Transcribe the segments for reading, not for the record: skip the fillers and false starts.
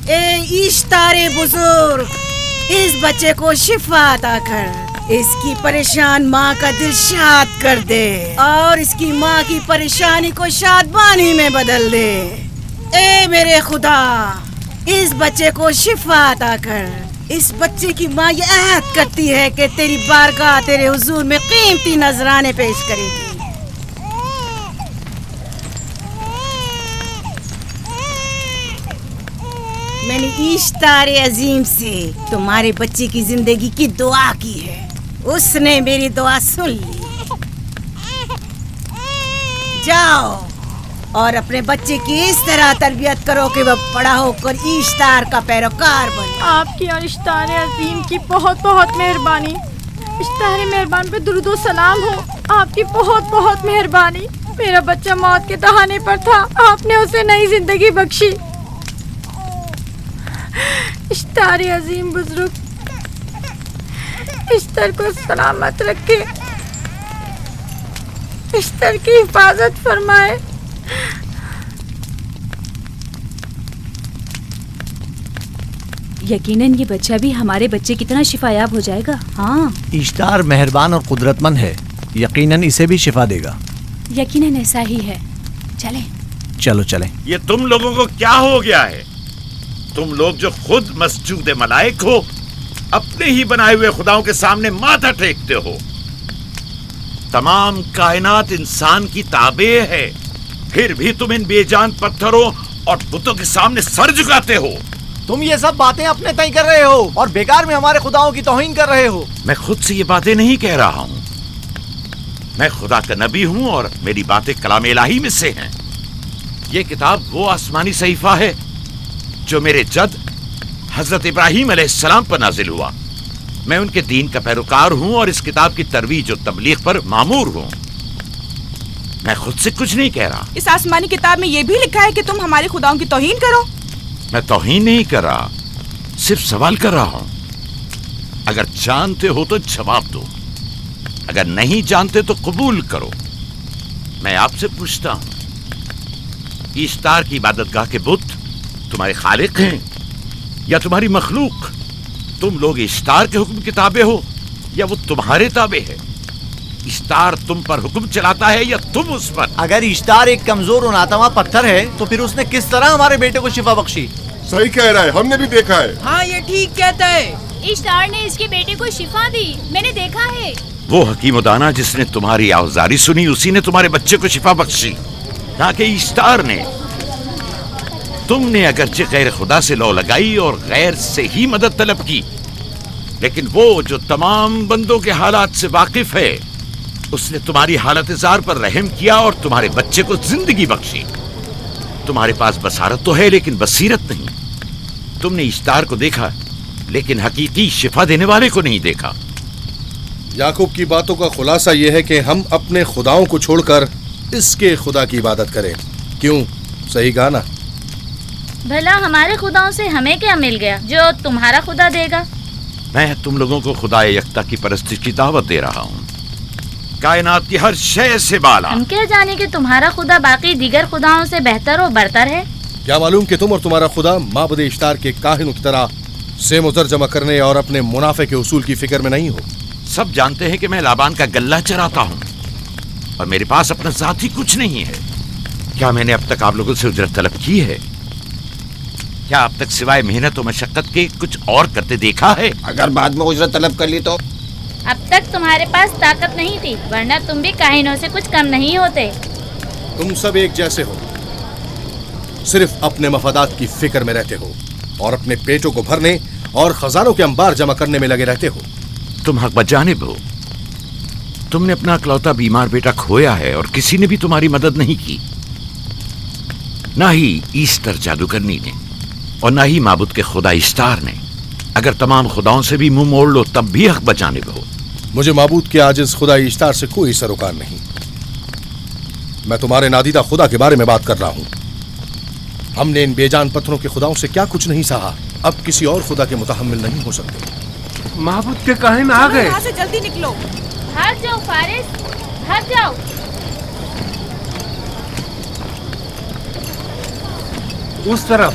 اے اشتار بزرگ، اس بچے کو شفا عطا کر، اس کی پریشان ماں کا دل شاد کر دے اور اس کی ماں کی پریشانی کو شادمانی میں بدل دے۔ اے میرے خدا، اس بچے کو شفا عطا کر۔ اس بچے کی ماں یہ عہد کرتی ہے کہ تیری بارگاہ تیرے حضور میں قیمتی نذرانے پیش کرے گی۔ میں نے اشتار عظیم سے تمہارے بچے کی زندگی کی دعا کی ہے، اس نے میری دعا سن لی۔ جاؤ اور اپنے بچے کی اس طرح تربیت کرو کہ وہ بڑا ہو کر اشتار کا پیروکار بنے۔ آپ کی اور اشتار عظیم کی بہت بہت مہربانی۔ اشتار مہربان پہ درود و سلام ہو، آپ کی بہت بہت مہربانی۔ میرا بچہ موت کے دہانے پر تھا، آپ نے اسے نئی زندگی بخشی۔ اشتار عظیم بزرگ اشتر کو سلامت رکھے، اشتر کی حفاظت فرمائے۔ یقیناً یہ بچہ بھی ہمارے بچے کی طرح شفا یاب ہو جائے گا۔ ہاں، اشتار مہربان اور قدرت مند ہے، یقیناً اسے بھی شفا دے گا۔ یقیناً ایسا ہی ہے۔ چلیں چلو چلیں۔ یہ تم لوگوں کو کیا ہو گیا ہے؟ تم لوگ جو خود مسجود ملائک ہو، اپنے ہی بنائے ہوئے خداؤں کے سامنے ماتھا ٹیکتے ہو۔ تمام کائنات انسان کی تابع ہے، پھر بھی تم ان بے جان پتھروں اور بتوں کے سامنے سر جھکاتے ہو۔ تم یہ سب باتیں اپنے تئیں کر رہے ہو اور بیکار میں ہمارے خداؤں کی توہین کر رہے ہو۔ میں خود سے یہ باتیں نہیں کہہ رہا ہوں، میں خدا کا نبی ہوں اور میری باتیں کلام الہی میں سے ہیں۔ یہ کتاب وہ آسمانی صحیفہ ہے جو میرے جد حضرت ابراہیم علیہ السلام پر نازل ہوا۔ میں ان کے دین کا پیروکار ہوں اور اس کتاب کی ترویج و تبلیغ پر مامور ہوں۔ میں خود سے کچھ نہیں کہہ رہا۔ اس آسمانی کتاب میں یہ بھی لکھا ہے کہ تم ہمارے خداؤں کی توہین کرو۔ میں توہین نہیں کر رہا، صرف سوال کر رہا ہوں۔ اگر جانتے ہو تو جواب دو، اگر نہیں جانتے تو قبول کرو۔ میں آپ سے پوچھتا ہوں، اشتار کی عبادت گاہ کے بت تمہارے خالق ہیں یا تمہاری مخلوق؟ تم لوگ اشتار کے حکم کے تابع ہو یا وہ تمہارے تابع ہے؟ اشتار تم پر حکم چلاتا ہے یا تم اس پر؟ اگر اشتار ایک کمزور اور ناتواں پتھر ہے تو پھر اس نے کس طرح ہمارے بیٹے کو شفا بخشی؟ صحیح کہہ رہا ہے، ہم نے بھی دیکھا ہے۔ ہاں یہ ٹھیک کہتا ہے۔ اشتار نے اس کے بیٹے کو شفا دی، میں نے دیکھا ہے۔ وہ حکیم و دانا جس نے تمہاری آوزاری سنی، اسی نے تمہارے بچے کو شفا بخشی، نہ کہ اشتار نے۔ تم نے اگرچہ غیر خدا سے لو لگائی اور غیر سے ہی مدد طلب کی، لیکن وہ جو تمام بندوں کے حالات سے واقف ہے، اس نے تمہاری حالت زار پر رحم کیا اور تمہارے بچے کو زندگی بخشی۔ تمہارے پاس بصارت تو ہے لیکن بصیرت نہیں۔ تم نے اشتار کو دیکھا لیکن حقیقی شفا دینے والے کو نہیں دیکھا۔ یعقوب کی باتوں کا خلاصہ یہ ہے کہ ہم اپنے خداؤں کو چھوڑ کر اس کے خدا کی عبادت کریں۔ کیوں؟ صحیح کہا نا؟ بھلا ہمارے خداؤں سے ہمیں کیا مل گیا جو تمہارا خدا دے گا؟ میں تم لوگوں کو خدا یکتا کی پرستش کی دعوت دے رہا ہوں، کائنات کی ہر شے سے بالا۔ ہم کیا جانے کہ تمہارا خدا باقی دیگر خداؤں سے بہتر و برتر ہے؟ کیا معلوم کہ تم اور تمہارا خدا معبد اشتار کے کاہنوں کی طرح سیم و زر جمع کرنے اور اپنے منافع کے اصول کی فکر میں نہیں ہو؟ سب جانتے ہیں کہ میں لابان کا گلہ چراتا ہوں اور میرے پاس اپنا ذاتی کچھ نہیں ہے۔ کیا میں نے اب تک آپ لوگوں سے اجرت طلب کی ہے؟ کیا اب تک سوائے محنت و مشقت کے کچھ اور کرتے دیکھا ہے؟ اگر بعد میں اجرت طلب کر لی تو؟ اب تک تمہارے پاس طاقت نہیں تھی، ورنہ تم بھی کاہنوں سے کچھ کم نہیں ہوتے۔ تم سب ایک جیسے ہو، صرف اپنے مفادات کی فکر میں رہتے ہو اور اپنے پیٹوں کو بھرنے اور خزانوں کے انبار جمع کرنے میں لگے رہتے ہو۔ تم حق بجانب ہو۔ تم نے اپنا اکلوتا بیمار بیٹا کھویا ہے اور کسی نے بھی تمہاری مدد نہیں کی، نہ ہی ایسٹر جادوگرنی نے اور نہ ہی معبود کے خدا اشتار نے۔ اگر تمام خداؤں سے بھی منہ موڑ لو تب بھی حق بجانب ہو۔ مجھے معبود کے عاجز خدا اشتار سے کوئی سروکار نہیں۔ میں تمہارے نادیدہ خدا کے بارے میں بات کر رہا ہوں۔ ہم نے ان بے جان پتھروں کے خداؤں سے کیا کچھ نہیں سہا، اب کسی اور خدا کے متحمل نہیں ہو سکتے۔ معبود کے کاہن آ گئے۔ یہاں سے جلدی نکلو۔ بھاگ جاؤ فارس، بھاگ جاؤ۔ اس طرف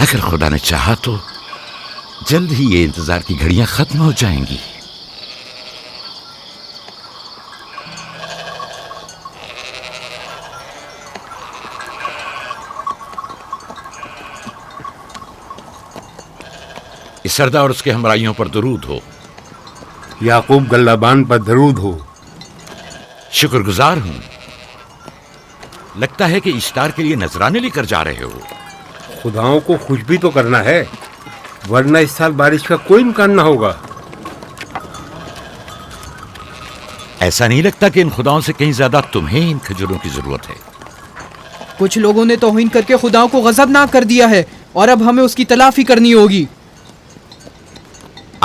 اگر خدا نے چاہا تو جلد ہی یہ انتظار کی گھڑیاں ختم ہو جائیں گی. اس سردار اور اس کے ہمراہیوں پر درود ہو. یعقوب گلابان پر درود ہو. شکر گزار ہوں. لگتا ہے کہ اشتار کے لیے نذرانے لے کر جا رہے ہو. خداؤں کو خوش بھی تو کرنا ہے، ورنہ اس سال بارش کا کوئی امکان نہ ہوگا. ایسا نہیں لگتا کہ ان خداؤں سے کہیں زیادہ تمہیں ان کھجوروں کی ضرورت ہے؟ کچھ لوگوں نے توہین کر کے خداؤں کو غضبناک کر دیا ہے اور اب ہمیں اس کی تلافی کرنی ہوگی.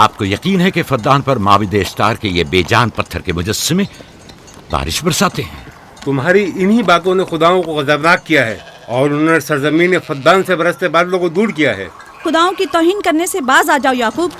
آپ کو یقین ہے کہ فدان پر معبد اشتار کے یہ بے جان پتھر کے مجسمے بارش برساتے ہیں؟ تمہاری انہی باتوں نے خداؤں کو غضبناک کیا ہے اور انہوں نے سرزمین فدان سے برستے بادلوں کو دور کیا ہے. خداؤں کی توہین کرنے سے باز آ جاؤ یعقوب.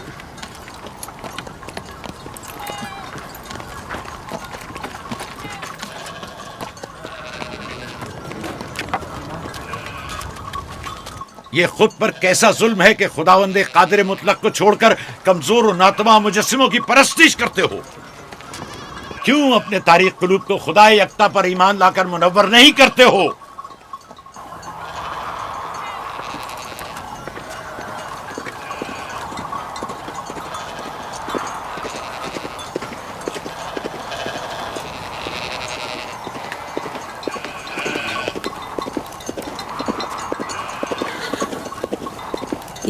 یہ خود پر کیسا ظلم ہے کہ خداوند قادر مطلق کو چھوڑ کر کمزور و ناتواں مجسموں کی پرستش کرتے ہو. کیوں اپنے تاریخ قلوب کو خدا یکتا پر ایمان لا کر منور نہیں کرتے ہو؟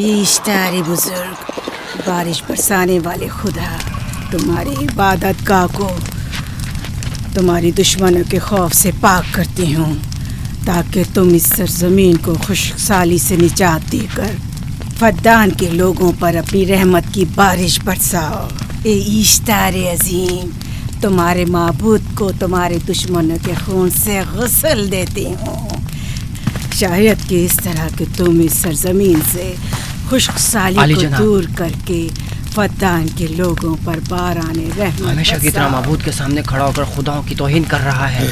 اشتار بزرگ، بارش برسانے والے خدا، تمہاری عبادت گاہ کو تمہاری دشمنوں کے خوف سے پاک کرتی ہوں تاکہ تم اس سرزمین کو خشک سالی سے نجات دے کر فدان کے لوگوں پر اپنی رحمت کی بارش برساؤ. اے اشتار عظیم، تمہارے معبود کو تمہارے دشمنوں کے خون سے غسل دیتی ہوں. شاید کہ اس طرح کہ تم اس سرزمین سے خشک سالی کو دور کر کے فدان کے لوگوں پر باران رحمت ہمیشہ کی طرح معبود کے سامنے کھڑا ہو کر خداؤں کی توہین کر رہا ہے.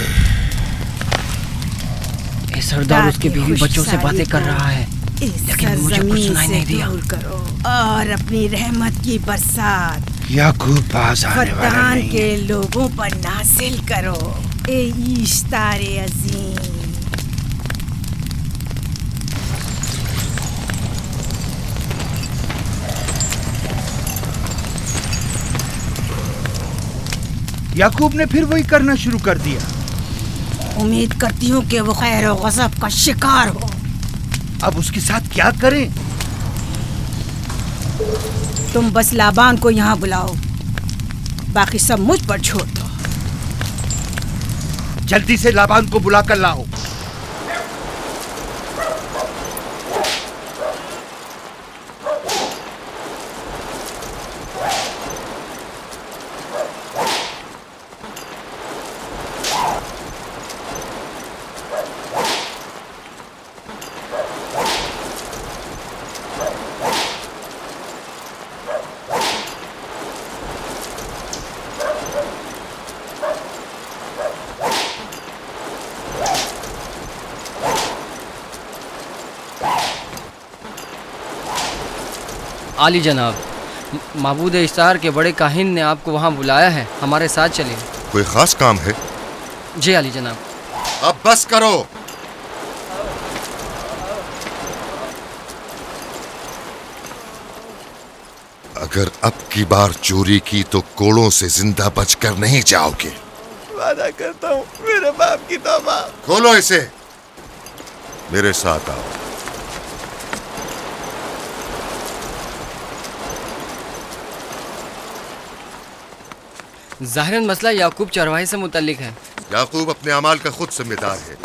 اے سردار اس کے بیوی بچوں سے باتیں کر رہا ہے لیکن مجھے کچھ سنائی نہیں دیا. کرو اور اپنی رحمت کی برسات یعقوب پاس آنے والا فدان نہیں. کے لوگوں پر نازل کرو. اے اشتار عظیم، یعقوب نے پھر وہی کرنا شروع کر دیا. امید کرتی ہوں کہ وہ خیر و غضب کا شکار ہو. اب اس کے ساتھ کیا کریں؟ تم بس لابان کو یہاں بلاؤ، باقی سب مجھ پر چھوڑ دو. جلدی سے لابان کو بلا کر لاؤ. عالی جناب، معبود اشتار کے بڑے کاہن نے آپ کو وہاں بلایا ہے، ہمارے ساتھ چلیں. کوئی خاص کام ہے؟ جی عالی جناب. اب بس کرو. اگر اب کی بار چوری کی تو کوڑوں سے زندہ بچ کر نہیں جاؤ گے. وعدہ کرتا ہوں میرے باپ کی توبہ. کھولو اسے، میرے ساتھ آؤ. ظاہراً مسئلہ یعقوب چرواہے سے متعلق ہے. یعقوب اپنے اعمال کا خود ذمہ دار ہے،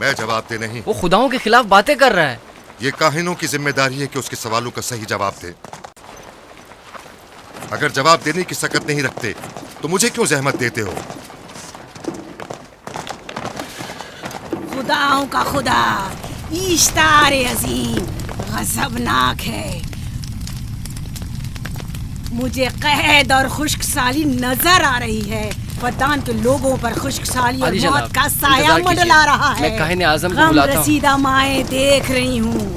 میں جواب دہ نہیں. وہ خداؤں کے خلاف باتیں کر رہا ہے. یہ کاہنوں کی ذمہ داری ہے کہ اس کے سوالوں کا صحیح جواب دے. اگر جواب دینے کی سکت نہیں رکھتے تو مجھے کیوں زحمت دیتے ہو؟ خداؤں کا خدا اشتار عظیم غضبناک ہے. مجھے قحط اور خشک سالی نظر آ رہی ہے. فدان کے لوگوں پر خشک سالی اور موت کا سایہ منڈلا رہا ہے. میں کاہن اعظم کو غم بلاتا ہوں. رسیدہ مائیں دیکھ رہی ہوں.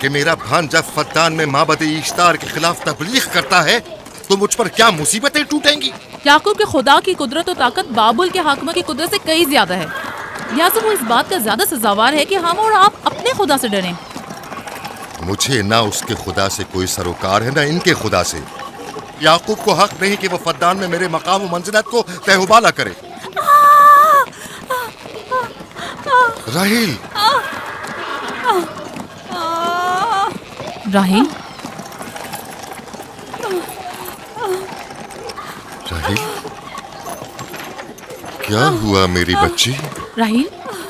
کہ میرا بھانجا فدان میں معبد اشتار کے خلاف تبلیغ کرتا ہے تو مجھ پر کیا مصیبتیں ٹوٹیں گی؟ یعقوب کے خدا کی قدرت و طاقت بابل کے حاکموں کی قدرت سے کئی زیادہ ہے، یا تو وہ اس بات کا زیادہ سزاوار ہے کہ ہم اور آپ اپنے خدا سے ڈریں۔ مجھے نہ اس کے خدا سے کوئی سروکار ہے نہ ان کے خدا سے۔ یعقوب کو حق نہیں کہ وہ فدان میں میرے مقام و منزلت کو تہوبالا کرے۔ راہیل، راہیل، راہیل، کیا ہوا میری بچی؟ راہیل،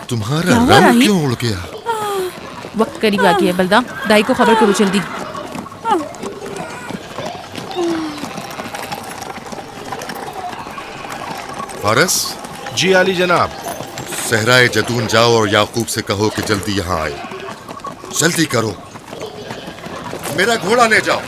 تمہارا کیا ہوا رنگ راہیل؟ کیوں اڑ گیا؟ وقت قریب آ گیا ہے بلدا، دائی کو خبر کرو جلدی۔ فارس، جی علی جناب۔ صحرائے جدون جاؤ اور یعقوب سے کہو کہ جلدی یہاں آئے۔ جلدی کرو، میرا گھوڑا لے جاؤ۔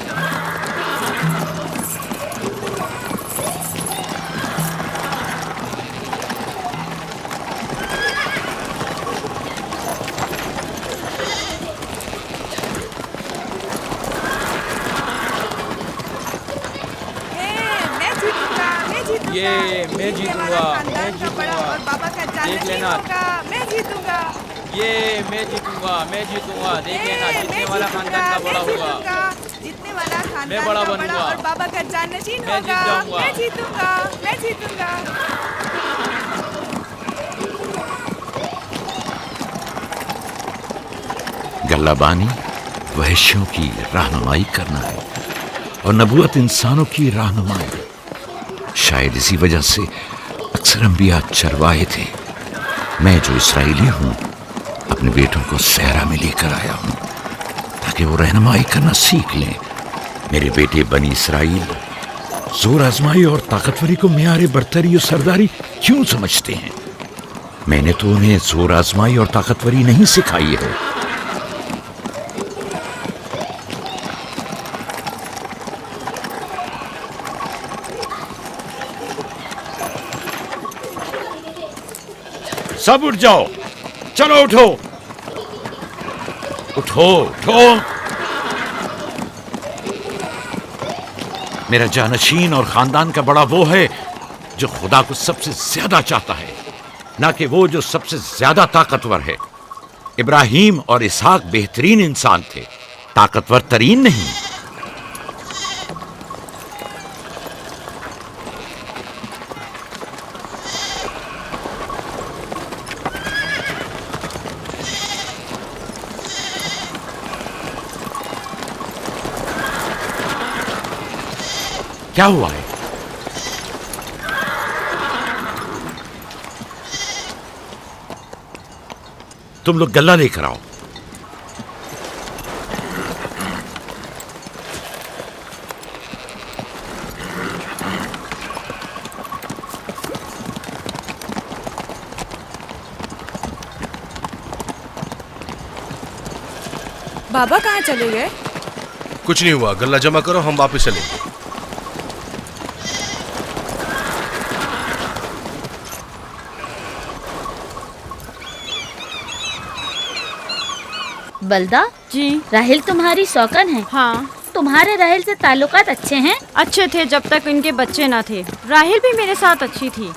یہ میں جیتوں گا، میں جیتوں گا، دیکھ لینا، میں جیتوں گا، یہ میں جیتوں گا، میں جیتوں گا، دیکھ لینا، جیتنے والا خاندان کا بڑا ہوگا، جتنے والا خاندان میں بڑا بنوں گا، اور بابا کا جانشین میں جیت جاؤں گا، میں جیتوں گا، میں جیتوں گا۔ گلہ بانی وحشیوں کی رہنمائی کرنا ہے اور نبوت انسانوں کی رہنمائی۔ شاید اسی وجہ سے اکثر انبیاء چرواہے تھے۔ میں جو اسرائیلی ہوں اپنے بیٹوں کو صحرا میں لے کر آیا ہوں تاکہ وہ رہنمائی کرنا سیکھ لیں۔ میرے بیٹے بنی اسرائیل زور آزمائی اور طاقتوری کو معیار برتری اور سرداری کیوں سمجھتے ہیں؟ میں نے تو انہیں زور آزمائی اور طاقتوری نہیں سکھائی ہے۔ سب اٹھ جاؤ، چلو اٹھو اٹھو اٹھو۔ میرا جانشین اور خاندان کا بڑا وہ ہے جو خدا کو سب سے زیادہ چاہتا ہے، نہ کہ وہ جو سب سے زیادہ طاقتور ہے۔ ابراہیم اور اسحاق بہترین انسان تھے، طاقتور ترین نہیں۔ کیا ہوا ہے؟ تم لوگ گلہ لے کر آؤ۔ بابا کہاں چلے گئے؟ کچھ نہیں ہوا، گلہ جمع کرو، ہم واپس چلیں گے۔ بلدا جی راہیل تمہاری سوکن ہے؟ ہاں تمہارے راہیل سے تعلقات اچھے ہیں؟ اچھے تھے جب تک ان کے بچے نہ تھے۔ راہیل بھی میرے ساتھ اچھی تھی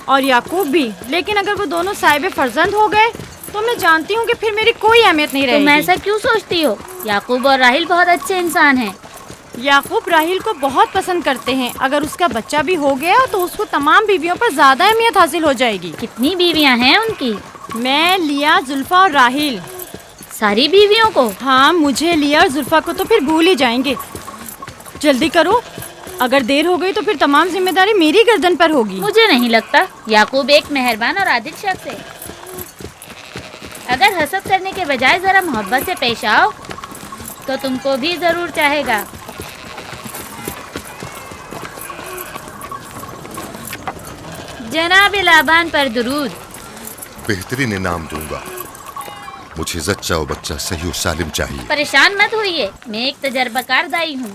اور یعقوب بھی، لیکن اگر وہ دونوں صاحب فرزند ہو گئے تو میں جانتی ہوں کہ پھر میری کوئی اہمیت نہیں رہے تم گی۔ ایسا کیوں سوچتی ہو؟ یعقوب اور راہیل بہت اچھے انسان ہیں۔ یعقوب راہیل کو بہت پسند کرتے ہیں، اگر اس کا بچہ بھی ہو گیا تو اس کو تمام بیویوں پر زیادہ اہمیت حاصل ہو جائے گی۔ کتنی بیویاں ہیں ان کی؟ میں، لیا، زلفا اور راہیل۔ ساری بیویوں کو؟ ہاں، مجھے، لیا اور زلفا کو تو پھر بھول ہی جائیں گے۔ جلدی کرو، اگر دیر ہو گئی تو پھر تمام ذمہ داری میری گردن پر ہوگی۔ مجھے نہیں لگتا، یعقوب ایک مہربان اور عادل شخص ہے۔ اگر حسد کرنے کے بجائے ذرا محبت سے پیش آؤ تو تم کو بھی ضرور چاہے گا۔ جناب لابان پر درود۔ بہترین انعام دوں گا۔ مجھے زچہ و بچہ صحیح و سالم چاہیے۔ پریشان مت ہوئیے، میں ایک تجربہ کار دائی ہوں۔